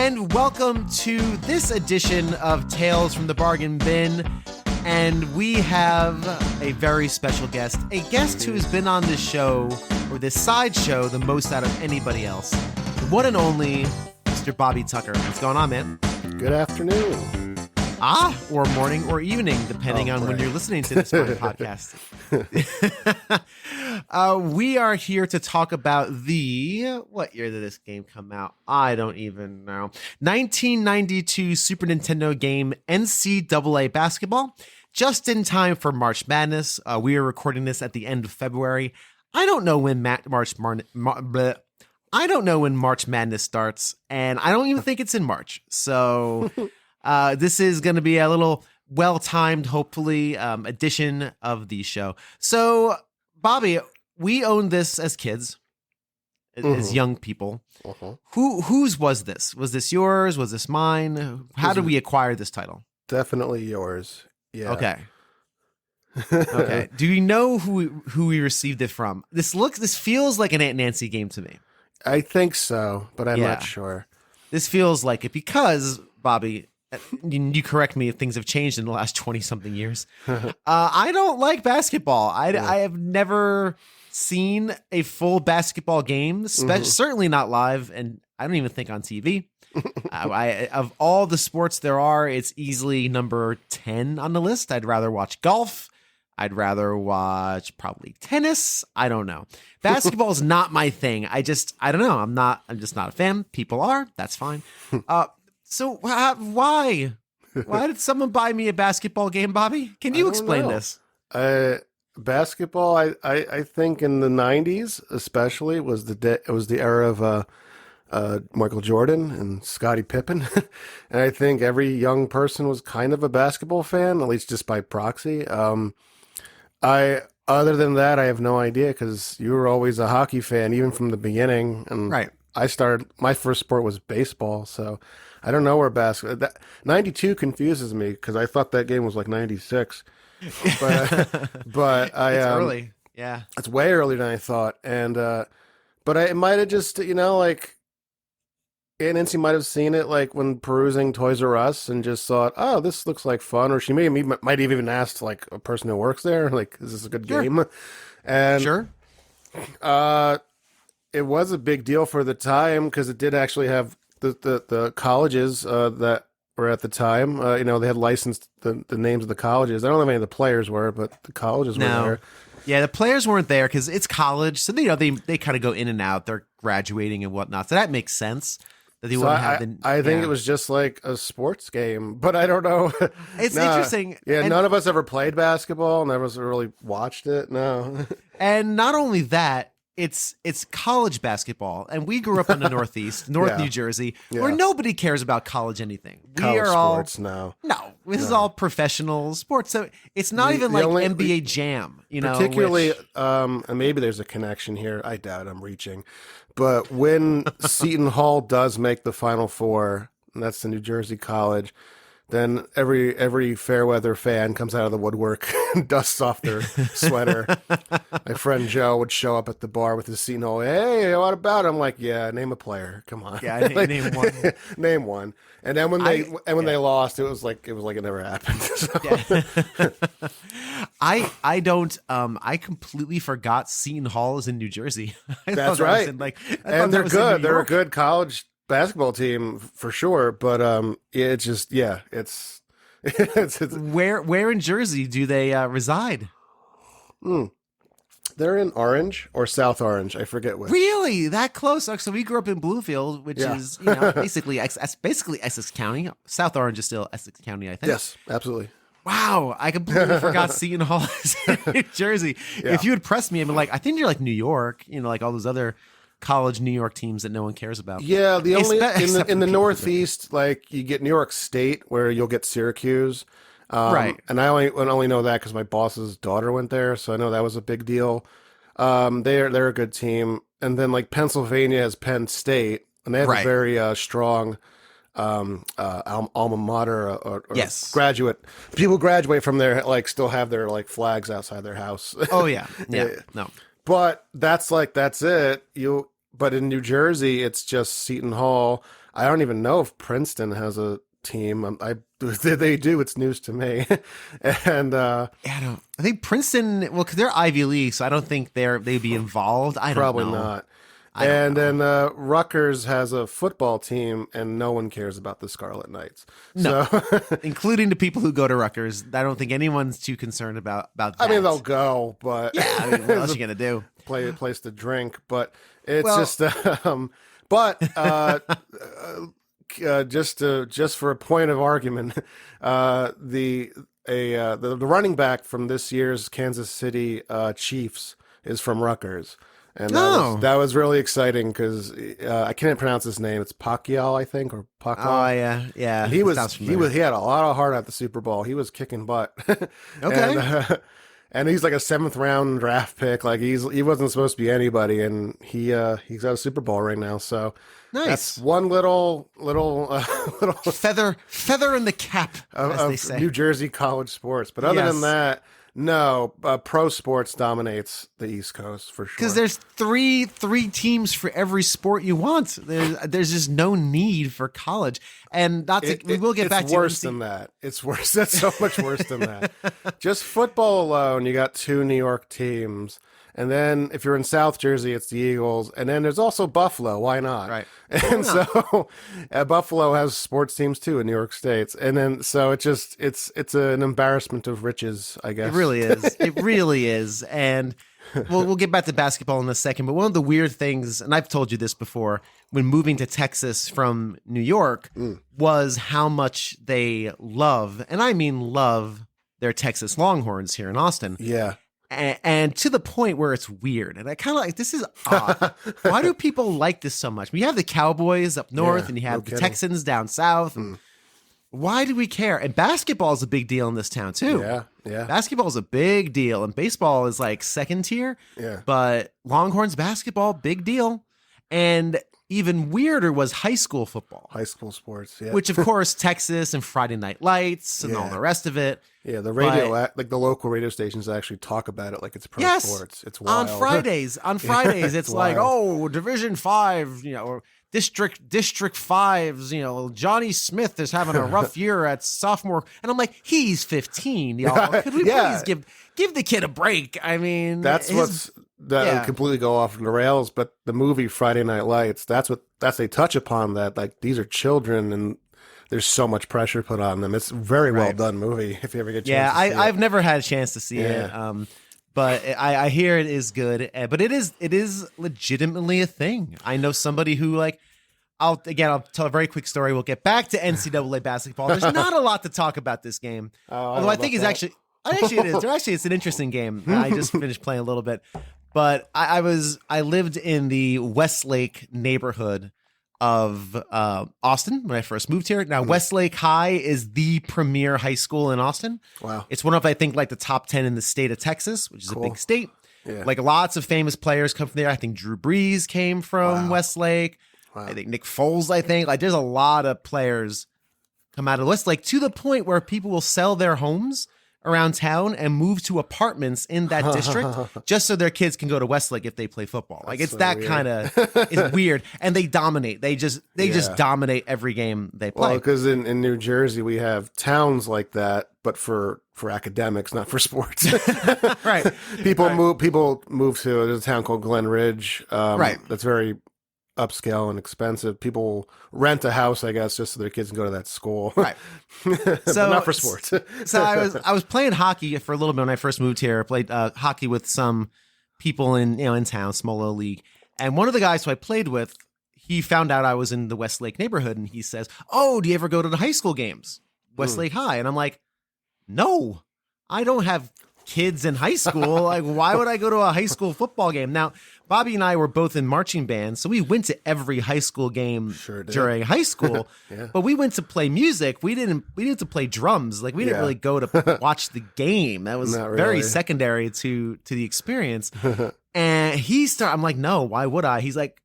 and welcome to this edition of Tales from the Bargain Bin. And we have a very special guest, a guest who has been on this show, or this side show, the most out of anybody else. The one and only Mr. Bobby Tucker. What's going on, man? Good afternoon. Or morning or evening, depending on when you're listening to this podcast. We are here to talk about what year did this game come out? I don't even know. 1992 Super Nintendo game NCAA Basketball, just in time for March Madness. We are recording this at the end of February. I don't know when March Madness starts, and I don't even think it's in March. So this is going to be a little well-timed, hopefully, edition of the show. So, Bobby, we owned this as kids, as young people. Whose was this? Was this yours? Was this mine? How did we acquire this title? Definitely yours. Yeah. Okay. Okay. Do you know who we received it from? This feels like an Aunt Nancy game to me. I think so, but I'm not sure. This feels like it because, Bobby, you correct me if things have changed in the last 20-something years. I don't like basketball. I have never seen a full basketball game, certainly not live, and I don't even think on TV. Of all the sports there are, it's easily number 10 on the list. I'd rather watch golf. I'd rather watch probably tennis. I don't know. Basketball is not my thing. I don't know. I'm just not a fan. People are. That's fine. So why did someone buy me a basketball game, Bobby? Can you explain this? Basketball, I think in the 90s especially was the era of Michael Jordan and Scottie Pippen. And I think every young person was kind of a basketball fan, at least just by proxy. Other than that, I have no idea, because you were always a hockey fan, even from the beginning. And right. My first sport was baseball, so I don't know where basketball. 92 confuses me because I thought that game was like 96, but it's early. Yeah, it's way earlier than I thought, and but it might have just like Nancy might have seen it like when perusing Toys R Us and just thought, oh, this looks like fun, or she might have even asked like a person who works there, like, is this a good game? And sure. It was a big deal for the time because it did actually have the colleges that were at the time. They had licensed the names of the colleges. I don't know if any of the players were, but the colleges were there. Yeah, the players weren't there because it's college, so they kind of go in and out. They're graduating and whatnot, so that makes sense. That they wouldn't have I think it was just like a sports game, but I don't know. It's interesting. Yeah, none of us ever played basketball. None of us really watched it. No. And not only that, it's college basketball, and we grew up in the Northeast, New Jersey, where nobody cares about college anything. College sports, no. This is all professional sports, so it's not even like NBA Jam, Particularly, and maybe there's a connection here. I doubt I'm reaching, but when Seton Hall does make the Final Four, and that's the New Jersey College, then every Fairweather fan comes out of the woodwork and dusts off their sweater. My friend Joe would show up at the bar with his Seton Hall. Hey, what about it? I'm like, yeah, name a player. Come on. Yeah, name one. Name one. And then when they lost, it was like it never happened. So. Yeah. I completely forgot Seton Hall is in New Jersey. That's right. And they're good. They're a good college basketball team for sure, but it's just it's where in Jersey do they reside? They're in Orange or South Orange, I forget which. Really, that close? So we grew up in Bluefield, which is basically Essex County. South Orange is still Essex County, I think. Yes, absolutely. Wow, I completely forgot Seton Hall is in New Jersey. Yeah. If you had pressed me, I'd be like, I think you're like New York, like all those other college New York teams that no one cares about. Yeah, the only in the Northeast, like you get New York State, where you'll get Syracuse, right? And I only know that because my boss's daughter went there, so I know that was a big deal. They're a good team, and then like Pennsylvania has Penn State, and they have a very strong alma mater or graduate. People graduate from there, like still have their like flags outside their house. Oh yeah, no. But that's it. But in New Jersey, it's just Seton Hall. I don't even know if Princeton has a team. They do. It's news to me. And I think Princeton. Well, because they're Ivy League, so I don't think they'd be involved. I don't probably know. not. And then Rutgers has a football team, and no one cares about the Scarlet Knights. No, so, including the people who go to Rutgers. I don't think anyone's too concerned about that. I mean, they'll go, but yeah. I mean, what else are you gonna do? Place to drink, but it's but just for a point of argument, the running back from this year's Kansas City Chiefs is from Rutgers. And that was really exciting because I can't pronounce his name. It's Pacquiao, I think, or Pacquiao. Oh yeah. And he had a lot of heart at the Super Bowl. He was kicking butt. Okay. And he's like a 7th round draft pick. Like he wasn't supposed to be anybody, and he's got a Super Bowl right now. So nice. That's one little feather in the cap, as they say. New Jersey college sports. But other than that. No, pro sports dominates the East Coast for sure. Because there's three teams for every sport you want. There's just no need for college, and we will get back to. It's worse than that. It's worse. That's so much worse than that. Just football alone, you got 2 New York teams, and then if you're in South Jersey, it's the Eagles, and then there's also Buffalo. Why not? Right. And so Buffalo has sports teams too in New York State, and then so it's an embarrassment of riches, I guess. It really is. It really is, and we'll get back to basketball in a second. But one of the weird things, and I've told you this before, when moving to Texas from New York, was how much they love, and I mean love, their Texas Longhorns here in Austin. Yeah. And to the point where it's weird. And I kind of like, this is odd. Why do people like this so much? You have the Cowboys up north and you have the Texans down south. Why do we care? And basketball is a big deal in this town too. Yeah. Basketball is a big deal. And baseball is like second tier. Yeah. But Longhorns basketball, big deal. And even weirder was high school football. High school sports, yeah. Which, of course, Texas and Friday Night Lights and all the rest of it. Yeah, the radio, like the local radio stations actually talk about it like it's pro sports. It's wild. On Fridays, it's like, Division 5, or District 5's, Johnny Smith is having a rough year at sophomore. And I'm like, he's 15, y'all. Could we please give the kid a break? I mean, that's would completely go off the rails. But the movie Friday Night Lights, that's they touch upon that. Like, these are children and there's so much pressure put on them. It's a very well done movie. If you ever get a chance to see it. I've never had a chance to see it. But I hear it is good. But it is legitimately a thing. I know somebody who I'll tell a very quick story. We'll get back to NCAA basketball. There's not a lot to talk about this game. Although I think it is. Actually, it's an interesting game. I just finished playing a little bit. But I lived in the Westlake neighborhood of Austin when I first moved here. Now, Westlake High is the premier high school in Austin. Wow. It's one of, I think, the top 10 in the state of Texas, which is a big state. Yeah. Lots of famous players come from there. I think Drew Brees came from Westlake. Wow. I think Nick Foles, there's a lot of players come out of Westlake, to the point where people will sell their homes around town and move to apartments in that district just so their kids can go to Westlake if they play football. It's so that kind of, it's weird. And they dominate. They just dominate every game they play. Well, because in New Jersey, we have towns like that, but for academics, not for sports. Right. People move to, there's a town called Glen Ridge. That's very upscale and expensive. People rent a house, I guess, just so their kids can go to that school. Right. So not for sports. So I was playing hockey for a little bit when I first moved here. I played hockey with some people in town, small little league. And one of the guys who I played with, he found out I was in the Westlake neighborhood, and he says, "Oh, do you ever go to the high school games? Westlake High?" And I'm like, "No, I don't have kids in high school. Why would I go to a high school football game?" Now, Bobby and I were both in marching bands, so we went to every high school game during high school. But we went to play music. We didn't to play drums. We didn't really go to watch the game. That was very secondary to the experience. And I'm like, "No, why would I?" He's like,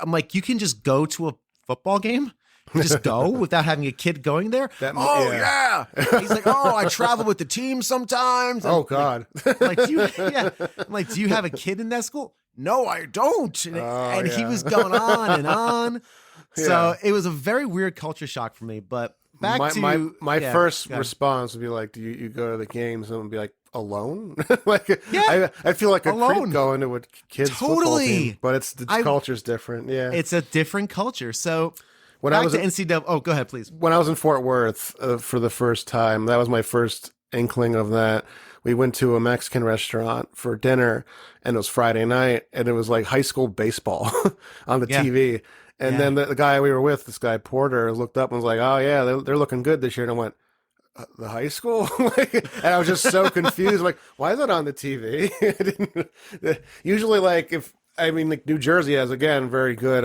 I'm like, "You can just go to a football game? Just go without having a kid going there?" Yeah. He's like, "Oh, I travel with the team sometimes." Oh, God. I'm like, "Do you have a kid in that school?" "No, I don't." And he was going on and on. So it was a very weird culture shock for me. But back my first response would be like, do you go to the games and be like, alone? Like, I feel like a creep going to a kid's football team, but the culture's different. Yeah, it's a different culture. So when I was at NCAA, go ahead, please. When I was in Fort Worth for the first time, that was my first inkling of that. We went to a Mexican restaurant for dinner, and it was Friday night, and it was like high school baseball on the TV. And then the guy we were with, this guy Porter, looked up and was like, "Oh yeah, they're looking good this year." And I went, the high school? And I was just so confused. Like, why is that on the TV? Usually, like, like New Jersey has, again, very good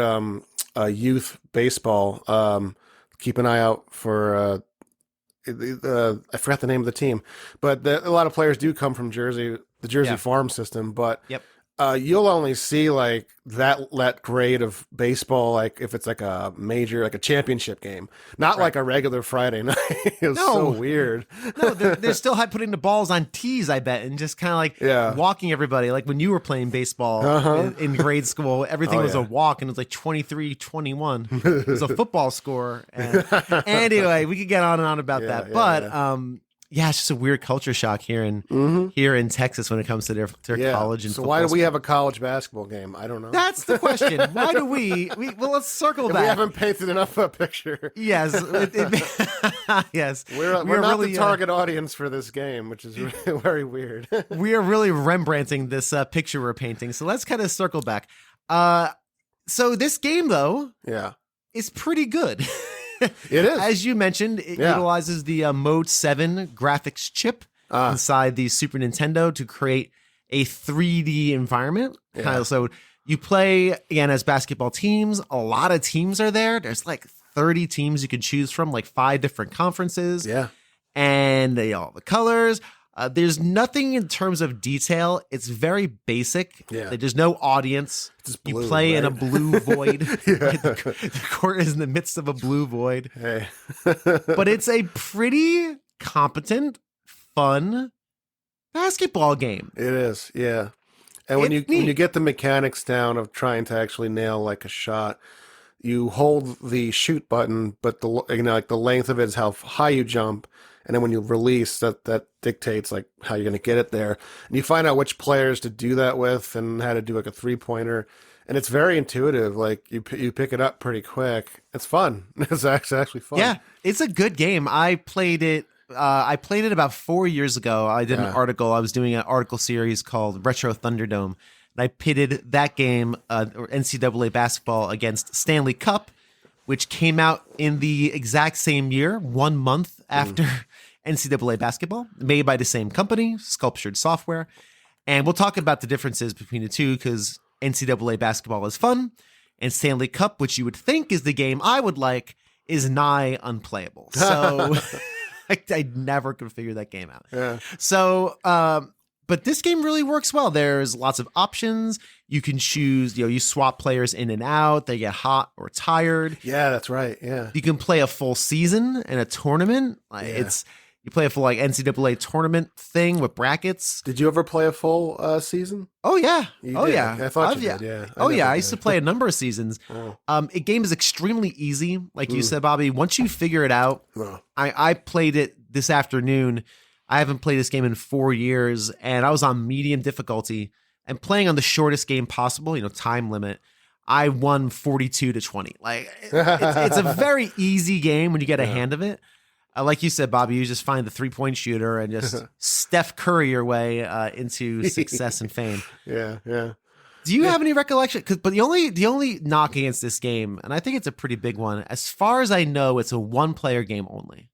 youth baseball. Keep an eye out for I forgot the name of the team, but a lot of players do come from Jersey, the Jersey farm system. But you'll only see like that grade of baseball, like if it's like a major, like a championship game, not like a regular Friday night. It's so weird. No, they're still putting the balls on tees, I bet, and just kind of like walking everybody. Like when you were playing baseball in grade school, everything was a walk, and it was like 23-21. It was a football score. And anyway, we could get on and on about that, but it's just a weird culture shock here in Texas when it comes to their college and so football. Why do we have a college basketball game? I don't know. That's the question. Why do we well, let's circle back. We haven't painted enough a picture. Yes. Yes. We're not really the target audience for this game, which is very weird. We are really Rembrandting this picture we're painting. So let's kind of circle back. So this game, though, is pretty good. It is. As you mentioned, it utilizes the Mode 7 graphics chip inside the Super Nintendo to create a 3D environment. So you play, again, as basketball teams. A lot of teams are there. There's like 30 teams you can choose from, like 5 different conferences. Yeah. And all the colors. There's nothing in terms of detail. It's very basic. Yeah. There's no audience. Blue, you play right? in a blue void. The court is in the midst of a blue void. Hey. But it's a pretty competent, fun basketball game. It is, yeah. And when you get the mechanics down of trying to actually nail like a shot, you hold the shoot button, but like the length of it is how high you jump. And then when you release, that dictates like how you're going to get it there. And you find out which players to do that with and how to do like a 3-pointer. And it's very intuitive. Like you pick it up pretty quick. It's fun. It's actually fun. Yeah, it's a good game. I played it about 4 years ago. I did an article. I was doing an article series called Retro Thunderdome. And I pitted that game, or NCAA basketball, against Stanley Cup, which came out in the exact same year, 1 month after NCAA basketball, made by the same company, Sculptured Software. And we'll talk about the differences between the two because NCAA basketball is fun, and Stanley Cup, which you would think is the game I would like, is nigh unplayable. So I never could figure that game out. Yeah. So, but this game really works well. There's lots of options. You can choose, you swap players in and out. They get hot or tired. Yeah, that's right. Yeah. You can play a full season and a tournament. You play a full like NCAA tournament thing with brackets. Did you ever play a full season? Oh yeah. Yeah. I thought you did. Yeah. I used to play a number of seasons. A game is extremely easy. Like you said, Bobby, once you figure it out, I played it this afternoon. I haven't played this game in 4 years, and I was on medium difficulty and playing on the shortest game possible, time limit. I won 42-20. Like it's a very easy game when you get a hand of it. Like you said, Bobby, you just find the 3-point shooter and just Steph Curry your way into success and fame. Yeah. Do you have any recollection? But the only knock against this game, and I think it's a pretty big one, as far as I know, it's a 1-player game only.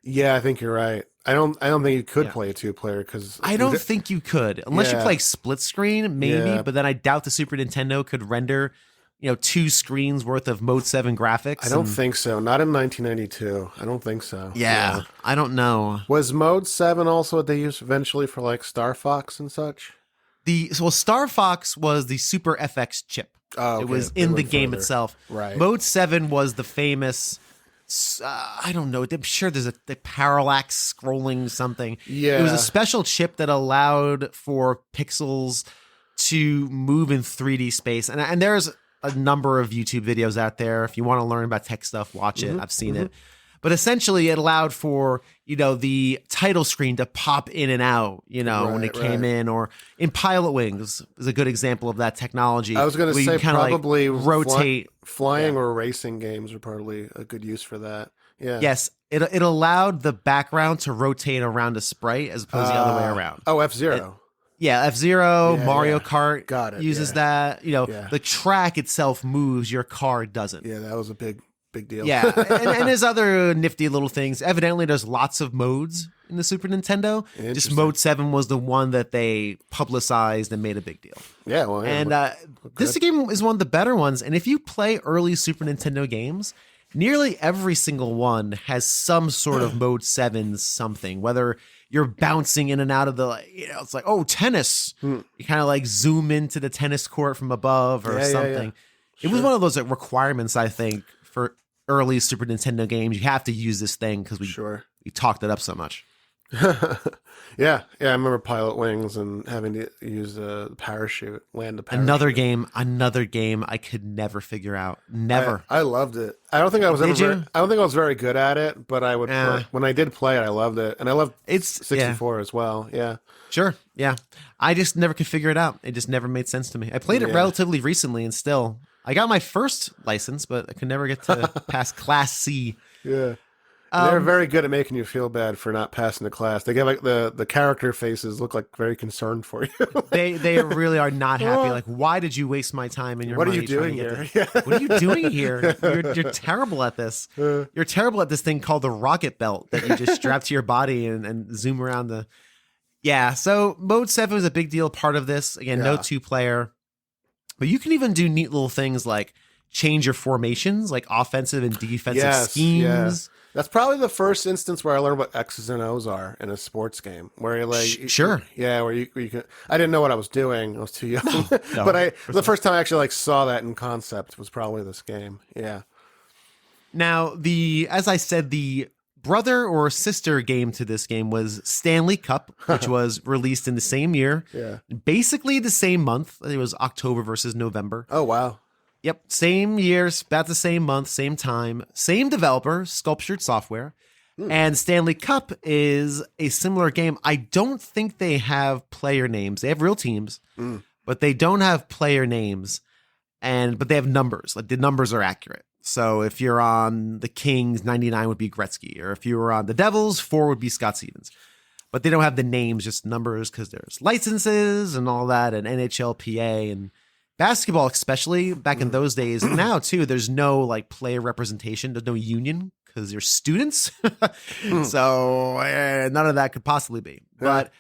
Yeah, I think you're right. I don't think you could play a 2-player because I don't think you could unless you play split screen, maybe. But then I doubt the Super Nintendo could render, 2 screens worth of Mode 7 graphics. I don't think so. Not in 1992. I don't think so. Yeah, I don't know. Was Mode 7 also what they used eventually for like Star Fox and such? Star Fox was the Super FX chip. Oh, okay. It was in the game itself. Right. Mode 7 was the famous. I don't know. I'm sure there's the parallax scrolling something. Yeah. It was a special chip that allowed for pixels to move in 3D space. And there's a number of YouTube videos out there. If you want to learn about tech stuff, watch it. I've seen it. But essentially, it allowed for, the title screen to pop in and out, when it came in, or in Pilot Wings is a good example of that technology. I was going to say probably rotate. Flying or racing games are probably a good use for that. Yeah. Yes. It allowed the background to rotate around a sprite as opposed to the other way around. Oh, F-Zero. F-Zero, Mario Kart Got it, uses that. The track itself moves, your car doesn't. Yeah, that was a big deal. Yeah, and there's other nifty little things. Evidently, there's lots of modes in the Super Nintendo. Just Mode 7 was the one that they publicized and made a big deal. Yeah, well, and this game is one of the better ones. And if you play early Super Nintendo games, nearly every single one has some sort of Mode 7 something, whether you're bouncing in and out of the, it's like, oh, tennis. You kind of like zoom into the tennis court from above or something. It was one of those requirements, I think, for early Super Nintendo games. You have to use this thing because we talked it up so much. Yeah, I remember Pilot Wings and having to use a parachute, land a parachute. Another game I could never figure out. Never. I loved it. I don't think I was very good at it, but I would when I did play it, I loved it, and I loved 64 as well. Yeah. Sure. Yeah. I just never could figure it out. It just never made sense to me. I played it relatively recently, and still, I got my first license, but I could never get to pass Class C. Yeah. They're very good at making you feel bad for not passing the class. They get like the character faces look like very concerned for you. they really are not happy. Like, why did you waste my time and your money? What are you doing here? What are you doing here? You're terrible at this. You're terrible at this thing called the rocket belt that you just strap to your body and zoom around the. Yeah. So Mode 7 was a big deal part of this. Again, no 2-player, but you can even do neat little things like change your formations, like offensive and defensive schemes. Yeah. That's probably the first instance where I learned what X's and O's are in a sports game. Where you're like, sure, where you can. I didn't know what I was doing. I was too young. But the first time I actually saw that in concept was probably this game. Yeah. Now as I said, the brother or sister game to this game was Stanley Cup, which was released in the same year. Yeah. Basically the same month. It was October versus November. Oh wow. Yep, same years, about the same month, same time, same developer, Sculptured Software. And Stanley Cup is a similar game. I don't think they have player names. They have real teams, but they don't have player names. But they have numbers. Like the numbers are accurate. So if you're on the Kings, 99 would be Gretzky. Or if you were on the Devils, 4 would be Scott Stevens. But they don't have the names, just numbers, because there's licenses and all that, and NHLPA and basketball, especially back in those days. Now, too, there's no like player representation. There's no union because you're students. So none of that could possibly be. But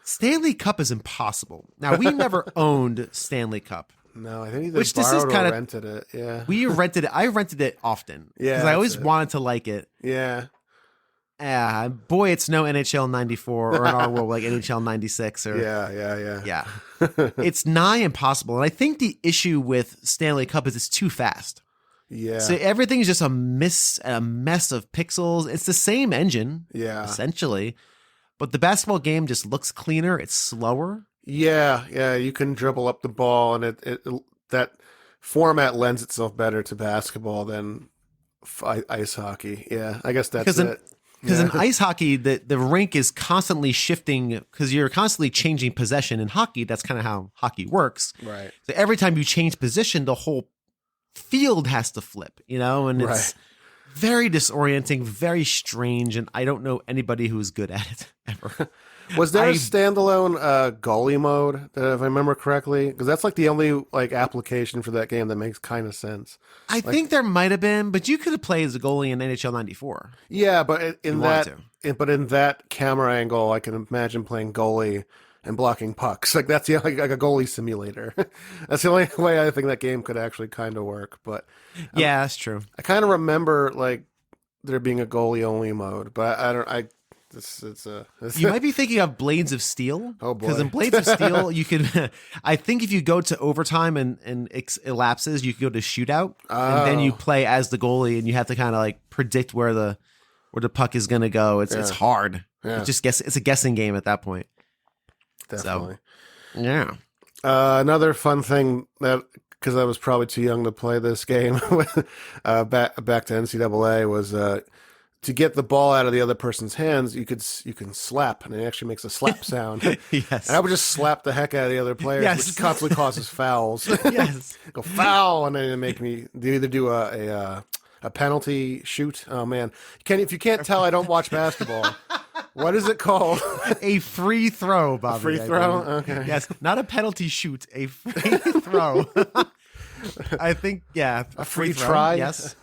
Stanley Cup is impossible. Now, we never owned Stanley Cup. No, I think either borrowed or rented it. Yeah. We rented it. I rented it often. Yeah. Because I always wanted to like it. Yeah. Yeah, boy, it's no NHL 94 or in our world like NHL 96 or yeah. It's nigh impossible, and I think the issue with Stanley Cup is it's too fast. Yeah, so everything is just a mess of pixels. It's the same engine, essentially, but the basketball game just looks cleaner. It's slower. Yeah, you can dribble up the ball, and it that format lends itself better to basketball than ice hockey. Yeah, I guess that's it. Because in ice hockey, the rink is constantly shifting because you're constantly changing possession. In hockey, that's kind of how hockey works. Right. So every time you change position, the whole field has to flip, and it's very disorienting, very strange, and I don't know anybody who's good at it ever. Was there a standalone goalie mode, if I remember correctly? Because that's like the only application for that game that makes kind of sense. I think there might have been, but you could have played as a goalie in NHL 94. Yeah, but in that camera angle, I can imagine playing goalie and blocking pucks. Like that's like a goalie simulator. That's the only way I think that game could actually kind of work. But yeah, that's true. I kind of remember there being a goalie only mode, but I don't. You might be thinking of Blades of Steel. Oh boy! Because in Blades of Steel, you can. I think if you go to overtime and it elapses, you can go to shootout, and then you play as the goalie, and you have to kind of predict where the puck is going to go. It's hard. Yeah. It's a guessing game at that point. Definitely. So, yeah. Another fun thing that because I was probably too young to play this game. Back to NCAA was to get the ball out of the other person's hands. You can slap, and it actually makes a slap sound. Yes. And I would just slap the heck out of the other players, Yes. which constantly causes fouls. Yes. Go foul, and then it make me either do a penalty shoot. Oh man, if you can't tell, I don't watch basketball. What is it called? A free throw, Bobby. A free throw? Okay. Yes, not a penalty shoot, a free throw. I think, yeah. A free throw, try? Yes.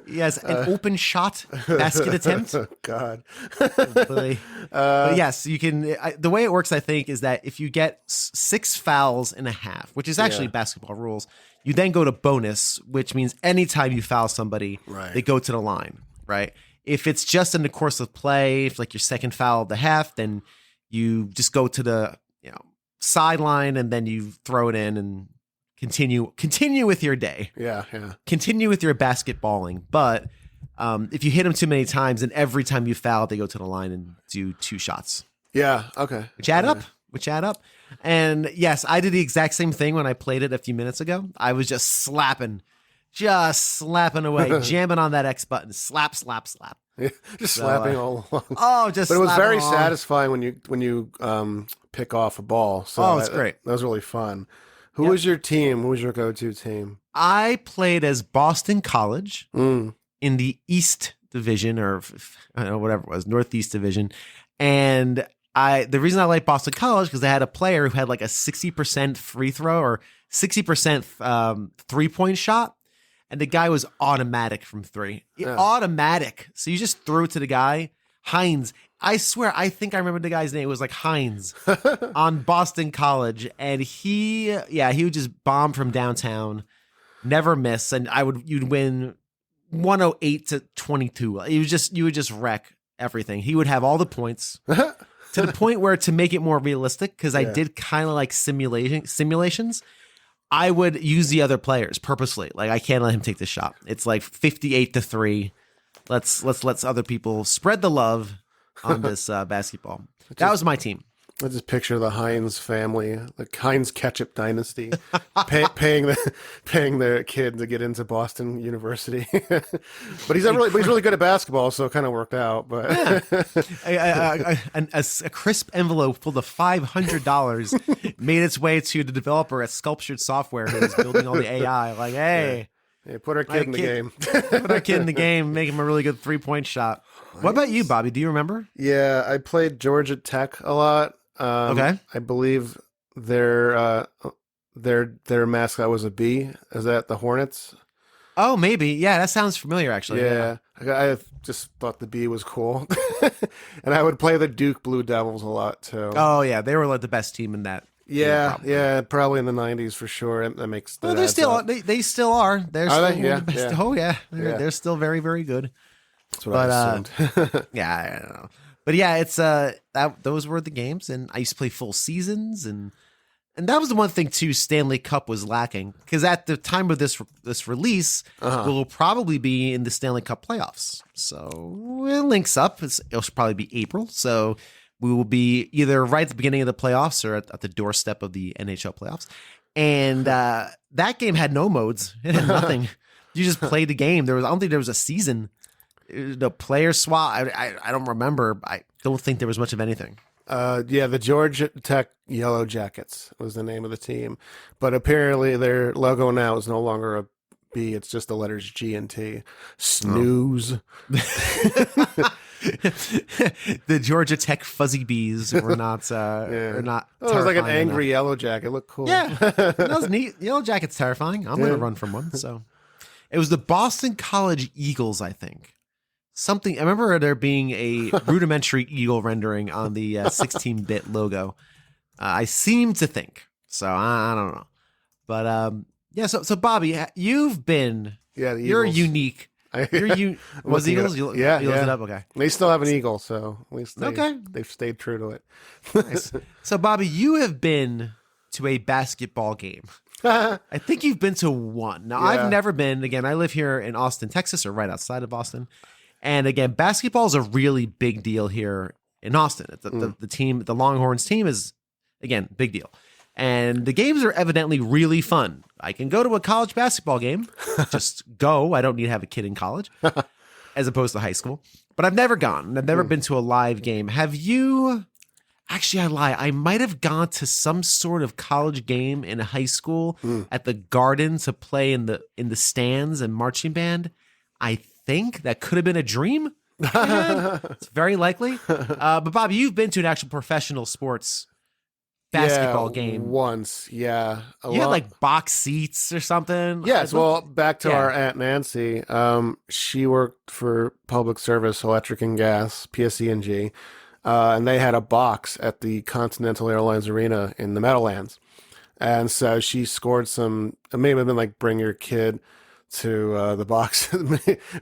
Yes, an open shot basket attempt. Oh, God. But yes, you can. The way it works, I think, is that if you get 6 fouls and a half, which is actually basketball rules, you then go to bonus, which means anytime you foul somebody, they go to the line, right? If it's just in the course of play, if like your second foul of the half, then you just go to the sideline and then you throw it in and continue with your day. Yeah. Continue with your basketballing. But if you hit them too many times, and every time you foul, they go to the line and do 2 shots. Yeah. Okay. Which add up. And yes, I did the exact same thing when I played it a few minutes ago. I was just slapping away, jamming on that X button, slap. Yeah, just slapping all along. Oh, just. But it was very along. satisfying when you pick off a ball. So it's great. That was really fun. Who was your team? Who was your go-to team? I played as Boston College in the East Division, or I don't know, whatever it was, Northeast Division, and the reason I like Boston College because they had a player who had like a 60% free throw or 60% 3-point shot. And the guy was automatic from 3. Automatic. So you just threw it to the guy. Hines. I swear, I think I remember the guy's name. It was like Hines on Boston College. And he would just bomb from downtown, never miss. And you'd win 108-22. You would just wreck everything. He would have all the points to the point where, to make it more realistic, because I did kind of like simulations, I would use the other players purposely. Like, I can't let him take the shot. It's like 58-3. Let's other people spread the love on this basketball. That was my team. I just picture the Hines family, the Hines ketchup dynasty, paying their kid to get into Boston University. But he's really good at basketball, so it kind of worked out. But a crisp envelope full of $500 made its way to the developer at Sculptured Software, who was building all the AI. Like, hey, put our kid in the game. Put our kid in the game. Make him a really good 3-point shot. What about you, Bobby? Do you remember? Yeah, I played Georgia Tech a lot. Okay. I believe their mascot was a bee. Is that the Hornets? Oh, maybe. Yeah, that sounds familiar, actually. Yeah. I just thought the bee was cool. And I would play the Duke Blue Devils a lot, too. Oh, yeah. They were like the best team in that. Yeah, probably in the 90s for sure. That makes well, they still are. They still are. They're are still they? Yeah, the best. yeah. Oh, yeah. They're still very, very good. That's what I assumed. Yeah, I don't know. But yeah, it's those were the games, and I used to play full seasons, and that was the one thing too. Stanley Cup was lacking, because at the time of this release, we'll probably be in the Stanley Cup playoffs. So it links up. It'll probably be April, so we will be either right at the beginning of the playoffs or at the doorstep of the NHL playoffs. And that game had no modes; it had nothing. You just played the game. I don't think there was a season. The player swap, I don't remember. I don't think there was much of anything. The Georgia Tech Yellow Jackets was the name of the team, but apparently their logo now is no longer a B. It's just the letters G and T. Snooze. The Georgia Tech Fuzzy Bees were not. Were not. Oh, it was like an angry enough. yellow jacket. It looked cool. Yeah, that was neat. Yellow Jacket's terrifying. I'm gonna run from one. So it was the Boston College Eagles, I think. Something I remember there being a rudimentary eagle rendering on the 16-bit logo. I seem to think so. I don't know, but So Bobby, you've been. Yeah, you're unique. Was Eagles? You looked it up. Okay, they still have an eagle, so at least they've stayed true to it. Nice. So Bobby, you have been to a basketball game. I think you've been to one. Now I've never been. Again, I live here in Austin, Texas, or right outside of Austin. And again, basketball is a really big deal here in Austin. The team, the Longhorns team, is again big deal. And the games are evidently really fun. I can go to a college basketball game, just go. I don't need to have a kid in college, as opposed to high school. But I've never gone. I've never been to a live game. Have you? Actually, I lie. I might have gone to some sort of college game in high school at the Garden to play in the stands and marching band. I think that could have been a dream. It's very likely. But Bobby, you've been to an actual professional sports basketball game once. Yeah, you had like box seats or something. Yes. Well, back to our Aunt Nancy. She worked for Public Service Electric and Gas, PSE&G, and they had a box at the Continental Airlines Arena in the Meadowlands, and so she scored some. It may have been like bring your kid to the box,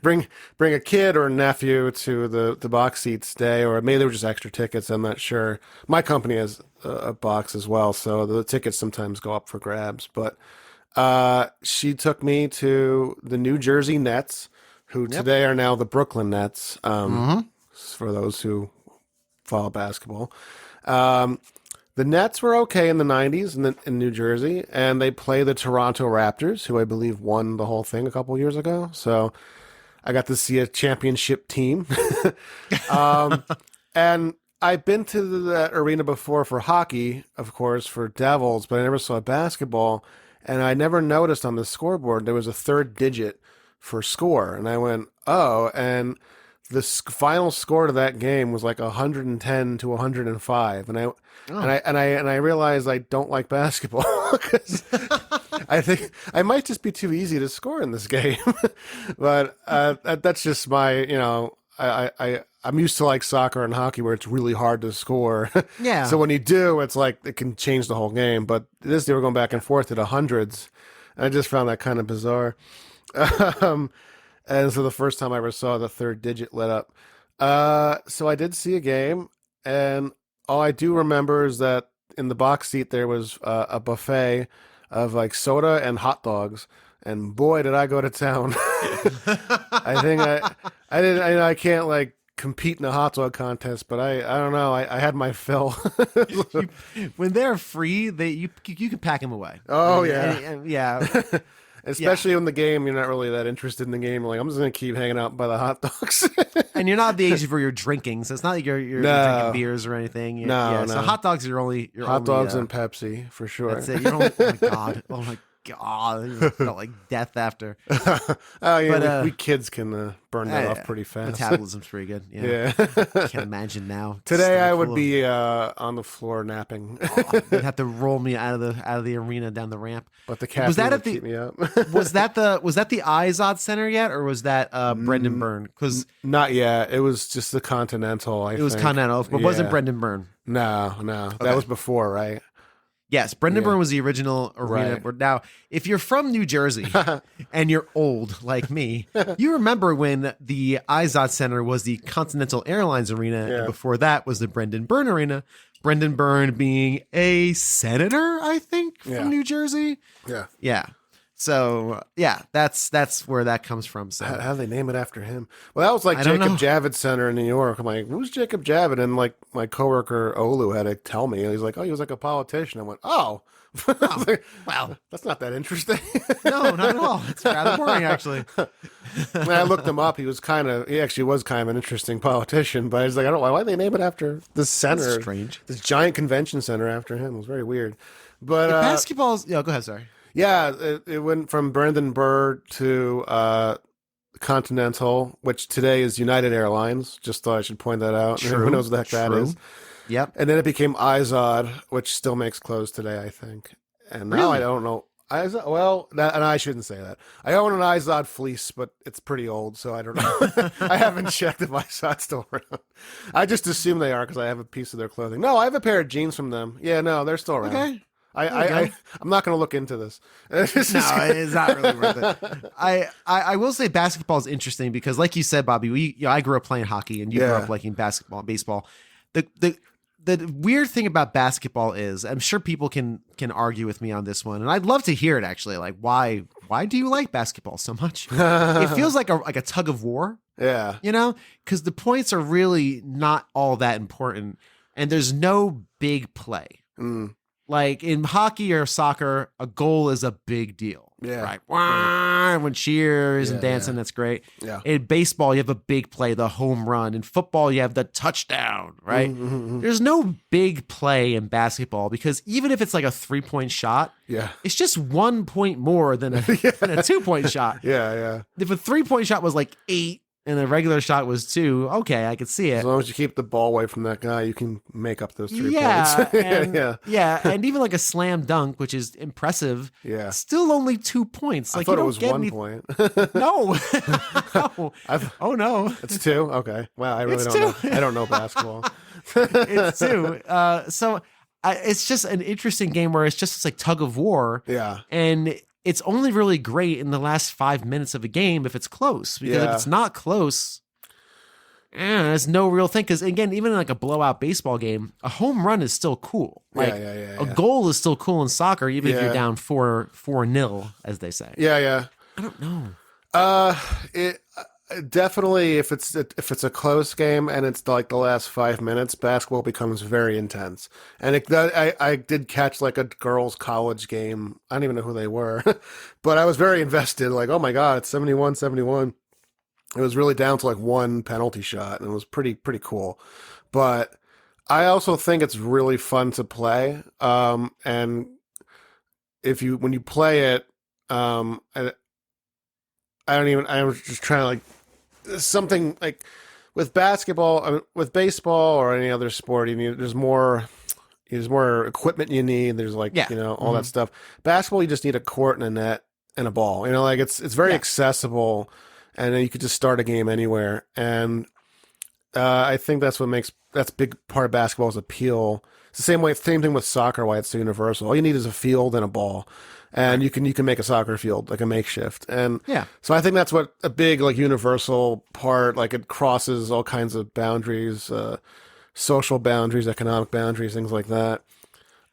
bring a kid or a nephew to the box seats day, or maybe they were just extra tickets. I'm not sure. My company has a box as well, so the tickets sometimes go up for grabs. But she took me to the New Jersey Nets, who today are now the Brooklyn Nets, for those who follow basketball. The Nets were okay in the 90s in New Jersey, and they play the Toronto Raptors, who I believe won the whole thing a couple years ago. So I got to see a championship team. And I've been to that arena before for hockey, of course, for Devils, but I never saw basketball. And I never noticed on the scoreboard there was a third digit for score. And I went, oh, and the final score to that game was like 110 to 105, and I realized I don't like basketball because I think I might just be too easy to score in this game. But that's just my, I'm used to like soccer and hockey where it's really hard to score. Yeah. So when you do, it's like it can change the whole game. But this they were going back and forth to the hundreds, and I just found that kind of bizarre. And so the first time I ever saw the third digit lit up. So I did see a game, and all I do remember is that in the box seat there was a buffet of like soda and hot dogs, and boy did I go to town. I think I can't like compete in a hot dog contest, but I don't know. I had my fill. When they're free, you can pack them away. Oh yeah, yeah. Especially in the game, you're not really that interested in the game. Like, I'm just going to keep hanging out by the hot dogs. And you're not the age where you're drinking, so it's not like you're drinking beers or anything. No. So hot dogs are your hot dogs and Pepsi, for sure. That's it. Oh my God. Oh my God. It felt like death after. But, we kids can burn that off pretty fast. Metabolism's pretty good. Yeah. I can't imagine now. Today I would be on the floor napping. They'd have to roll me out of the arena down the ramp. But the caffeine would keep me up. was that the Izod Center yet, or was that Brendan Byrne? Because not yet. It was just the Continental. It was Continental, but wasn't Brendan Byrne? No. Okay. That was before, right? Yes, Brendan Byrne was the original arena. Right. Now, if you're from New Jersey and you're old like me, you remember when the Izod Center was the Continental Airlines Arena, and before that was the Brendan Byrne Arena. Brendan Byrne being a senator, I think, from New Jersey. Yeah. So that's where that comes from. So how do they name it after him? Well, that was like Jacob Javits Center in New York. I'm like, who's Jacob Javits? And like my coworker Olu had to tell me. He's like, oh, he was like a politician. I went, oh. Like, wow, that's not that interesting. No, not at all. It's rather boring, actually. When I looked him up, he actually was kind of an interesting politician. But I was like, I don't know why they name it after this center. That's strange. This giant convention center after him. It was very weird. But basketball's. Go ahead. Sorry. Yeah, it went from Brandon Burr to Continental, which today is United Airlines. Just thought I should point that out. True. Who knows what the heck that is? Yep. And then it became Izod, which still makes clothes today, I think. And now I don't know. And I shouldn't say that. I own an Izod fleece, but it's pretty old, so I don't know. I haven't checked if Izod's still around. I just assume they are because I have a piece of their clothing. No, I have a pair of jeans from them. Yeah, no, they're still around. Okay. I'm not going to look into this. No, it's not really worth it. I will say basketball is interesting because, like you said, Bobby, I grew up playing hockey, and you grew up liking basketball and baseball. The weird thing about basketball is, I'm sure people can argue with me on this one, and I'd love to hear it. Actually, like why do you like basketball so much? It feels like a tug of war. Yeah, because the points are really not all that important, and there's no big play. Like in hockey or soccer, a goal is a big deal. Yeah. Right. Wah, everyone cheers and dancing. That's great. Yeah. In baseball, you have a big play, the home run. In football, you have the touchdown, right? There's no big play in basketball because even if it's like a 3-point shot, it's just 1 point more than a 2-point shot. Yeah. If a 3-point shot was like 8 and a regular shot was 2, okay, I could see it. As long as you keep the ball away from that guy, you can make up those 3 points. And, and even like a slam dunk, which is impressive, still only 2 points. Like, I thought it was 1 point. No. No. Oh, no. It's 2? Okay. Wow, I really don't know. I don't know basketball. It's 2. So it's just an interesting game where it's like tug of war. Yeah. And it's only really great in the last 5 minutes of a game if it's close. Because if it's not close, there's no real thing. Because again, even in like a blowout baseball game, a home run is still cool. Like a goal is still cool in soccer, even if you're down 4-0, as they say. Yeah. I don't know. It definitely, if it's a close game and it's like the last 5 minutes, basketball becomes very intense. And I did catch like a girls' college game. I don't even know who they were, but I was very invested. Like, oh my god, it's 71-71. It was really down to like one penalty shot, and it was pretty cool. But I also think it's really fun to play. And when you play it, I'm just trying to like. Something like with basketball, with baseball or any other sport, there's more equipment you need. There's like, all that stuff. Basketball, you just need a court and a net and a ball, like it's very accessible, and you could just start a game anywhere. And I think that's a big part of basketball's appeal. It's the same thing with soccer, why it's so universal. All you need is a field and a ball. And you can make a soccer field, like a makeshift. And so I think that's what a big like universal part, like it crosses all kinds of boundaries, social boundaries, economic boundaries, things like that.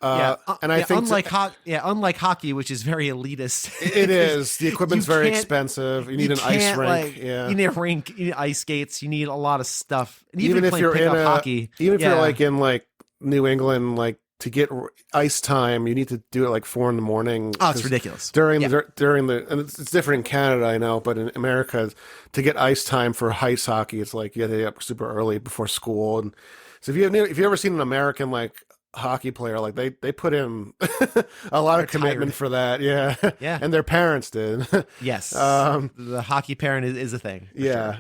And I think unlike hockey, which is very elitist. It is. The equipment's very expensive. You need an ice rink. You need a rink, you need ice skates, you need a lot of stuff. And even if you're in hockey, you're like in like New England, like to get ice time, you need to do it like 4 a.m. Oh, it's ridiculous. During the and it's different in Canada, I know, but in America, to get ice time for ice hockey, it's like you have to get up super early before school. And so if you ever seen an American like hockey player, like they put in a lot of commitment for that, and their parents did. Yes, the hockey parent is a thing.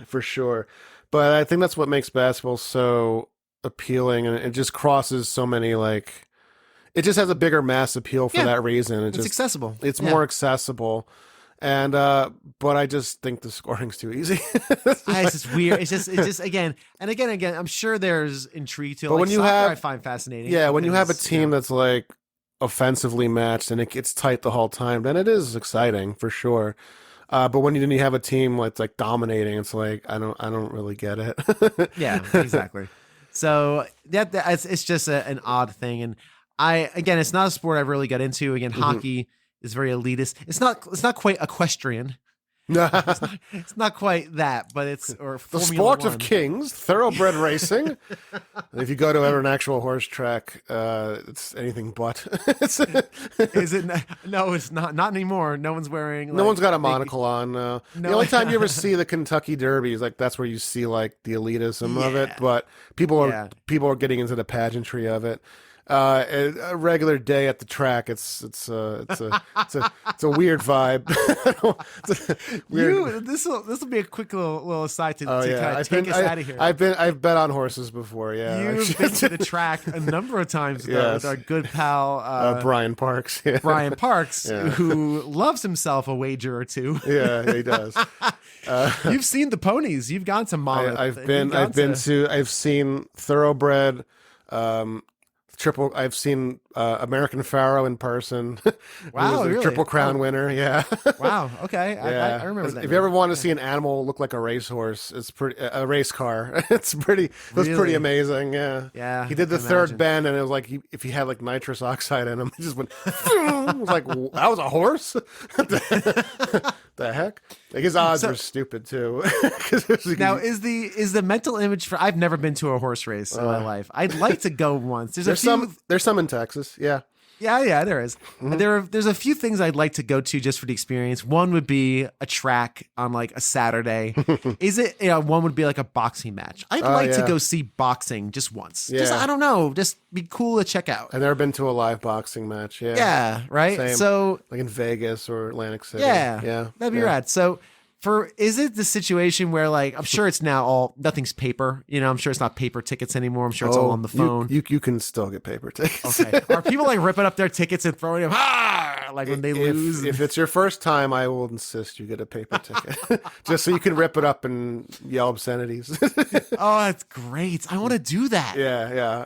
For sure. But I think that's what makes basketball so appealing, and it just crosses so many like. It just has a bigger mass appeal for that reason. It's accessible. It's more accessible. And but I just think the scoring's too easy. It's just weird. It's just again. I'm sure there's intrigue to it. But like when you have, I find fascinating. Yeah, when you have a team that's like offensively matched and it gets tight the whole time, then it is exciting for sure. But when you have a team that's like dominating, it's like I don't really get it. Yeah, exactly. So it's just an odd thing. And it's not a sport I really got into. Again, hockey is very elitist. It's not quite equestrian. It's not quite that, but it's the sport of kings, thoroughbred racing. If you go to an actual horse track, it's anything but. Is it? No, it's not. Not anymore. No one's wearing. No one's got a monocle on. No. The only time you ever see the Kentucky Derby is like that's where you see like the elitism of it. But people are getting into the pageantry of it. A regular day at the track, it's a weird vibe. This will be a quick little aside to kind of take us out of here. I've bet on horses before. Yeah, you've been to the track a number of times with our good pal Brian Parks. Yeah. Brian Parks, who loves himself a wager or two. Yeah, he does. You've seen the ponies. You've gone to Monmouth. I've seen thoroughbred. I've seen American Pharaoh in person. Wow, really? Triple Crown winner. Yeah. Wow. Okay. I remember that. If you ever want to see an animal look like a racehorse, it's a race car. It was pretty amazing. Yeah. Yeah. He did the third bend, and it was like if he had like nitrous oxide in him, he just went. I was like, that was a horse. The heck? Like his odds were stupid too. Now is the mental image for? I've never been to a horse race in my life. I'd like to go once. There's some in Texas. Yeah. Yeah, there is. There's a few things I'd like to go to just for the experience. One would be a track on like a Saturday. One would be like a boxing match. I'd like to go see boxing just once. Yeah. Just, I don't know, just be cool to check out. I've never been to a live boxing match. Yeah. Yeah, right? Same. So like in Vegas or Atlantic City. Yeah. That'd be rad. So is it the situation where like, I'm sure it's now nothing's paper, I'm sure it's not paper tickets anymore. I'm sure it's all on the phone. You can still get paper tickets. Okay. Are people like ripping up their tickets and throwing them like when they lose? If it's your first time, I will insist you get a paper ticket just so you can rip it up and yell obscenities. Oh, that's great. I want to do that. Yeah.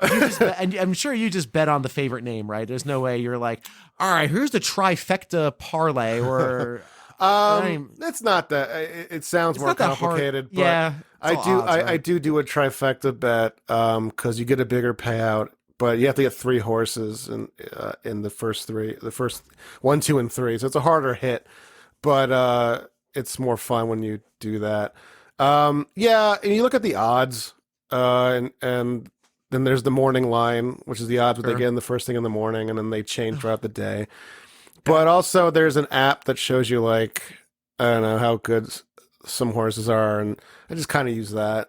And I'm sure you just bet on the favorite name, right? There's no way you're like, all right, here's the trifecta parlay or... That's not that. It sounds more complicated, but yeah, I do a trifecta bet because you get a bigger payout, but you have to get 3 horses in the first 1, 2, and 3. So it's a harder hit, but it's more fun when you do that. And you look at the odds, and then there's the morning line, which is the odds what they get in the first thing in the morning, and then they change throughout the day. But also there's an app that shows you like, I don't know how good some horses are. And I just kind of use that.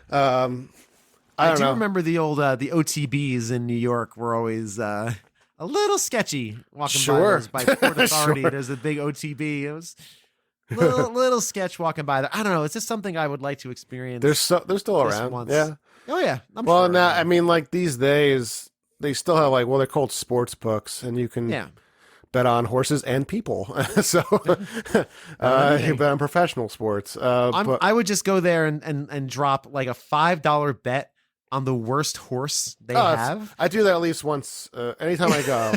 I do remember the old, the OTBs in New York were always, a little sketchy walking by Port Authority. Sure. There's a big OTB. It was little sketch walking by there. I don't know. It's just something I would like to experience. They're still around. Once. Yeah. Oh yeah. Well, now, I mean, like these days they still have like, they're called sports books and you can bet on horses and people. So you bet on professional sports. I would just go there and drop like a $5 bet on the worst horse they have. I do that at least once. Anytime I go,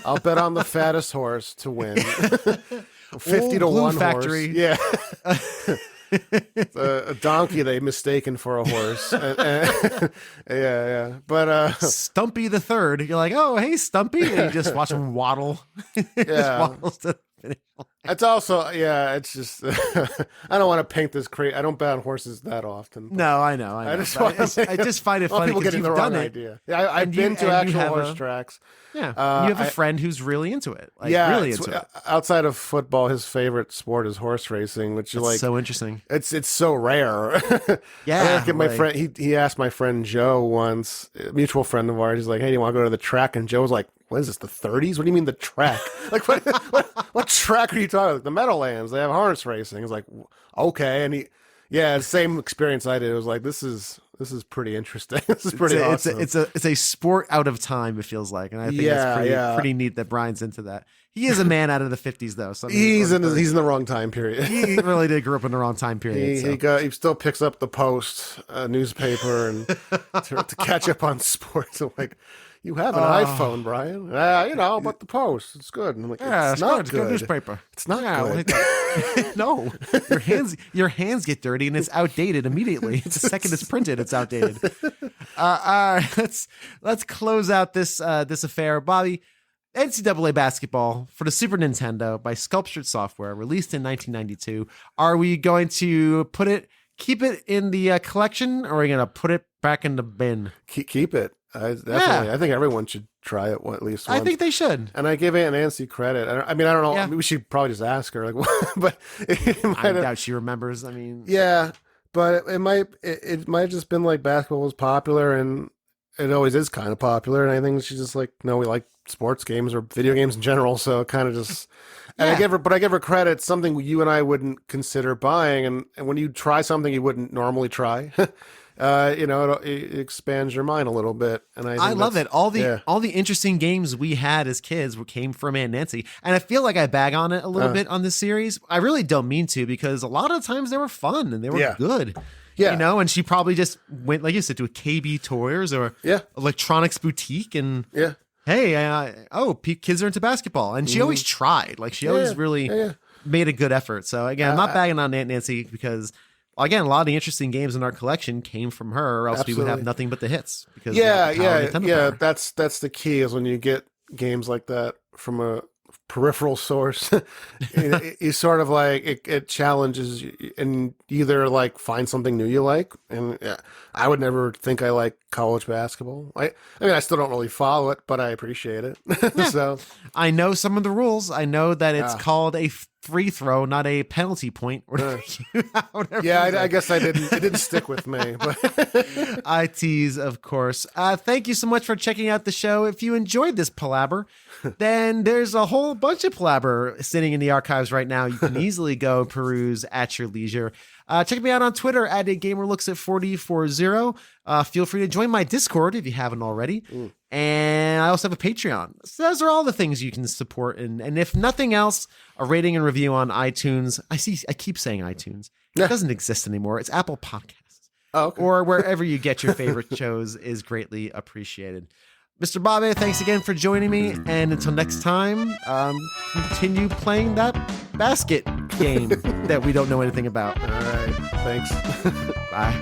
I'll bet on the fattest horse to win. 50 to 1 Factory. Horse. Yeah. A donkey they mistaken for a horse. Yeah. But Stumpy the third. You're like, oh, hey, Stumpy. And you just watch him waddle. Yeah. Waddles to the finish line. It's also, it's just, I don't want to paint this I don't bet on horses that often. No, I know. I just find it funny people getting you've the wrong done idea. Yeah, I've been to actual horse tracks. Yeah. You have a friend who's really into it. Really into it. Outside of football, his favorite sport is horse racing, which is like so interesting. It's so rare. Yeah. My friend, he asked my friend Joe once, a mutual friend of ours. He's like, "Hey, do you want to go to the track?" And Joe was like, "What is this? The 30s? What do you mean the track? Like what track are you talking about? The Meadowlands? They have horse racing." He's like, "Okay." And same experience I did. It was like, this is pretty interesting. This is pretty awesome. It's a sport out of time, it feels like. And I think it's pretty neat that Brian's into that. He is a man out of the 50s, though. So he's in the wrong time period. He really did grow up in the wrong time period. He still picks up the Post newspaper and to catch up on sports. I'm like, you have an iPhone, Brian. But the Post, it's good. And I'm like, it's not good. It's good newspaper. It's not good. No, your hands get dirty and it's outdated immediately. The second it's printed, it's outdated. Let's close out this affair, Bobby. NCAA basketball for the Super Nintendo by Sculptured Software, released in 1992. Are we going to keep it in the collection, or are we going to put it back in the bin? Keep it. Definitely. I think everyone should try it at least once. I think they should. And I give Aunt Nancy credit. I don't know. Yeah. We should probably just ask her. Like, but I doubt she remembers. I mean, yeah, but it might have just been like basketball was popular, and it always is kind of popular. And I think she's just like, no, we like sports games or video games in general. So it kind of just. And I give her credit. Something you and I wouldn't consider buying, and when you try something you wouldn't normally try. It expands your mind a little bit, and I love it. All the interesting games we had as kids came from Aunt Nancy, and I feel like I bag on it a little bit on this series. I really don't mean to, because a lot of times they were fun and they were good. Yeah, and she probably just went, like you said, to a KB Toys or Electronics Boutique, and hey, kids are into basketball, and she always tried. Like she always really made a good effort. So again, I'm not bagging on Aunt Nancy because. Again, a lot of the interesting games in our collection came from her, or else we would have nothing but the hits. Because That's the key, is when you get games like that from a peripheral source. You sort of like it challenges you and either like find something new you like. And I would never think I like college basketball. I mean, I still don't really follow it, but I appreciate it. Yeah. So I know some of the rules. I know that it's called a free throw, not a penalty point. I guess it didn't stick with me, but I tease, of course. Thank you so much for checking out the show. If you enjoyed this palaver, then there's a whole bunch of palaver sitting in the archives right now. You can easily go peruse at your leisure. Check me out on Twitter at @gamerlooks4040. Feel free to join my Discord if you haven't already. And I also have a Patreon. So those are all the things you can support. And if nothing else, a rating and review on iTunes. I keep saying iTunes. It doesn't exist anymore. It's Apple Podcasts. Oh, okay. Or wherever you get your favorite shows is greatly appreciated. Mr. Bobby, thanks again for joining me. And until next time, continue playing that basket game that we don't know anything about. All right. Thanks. Bye.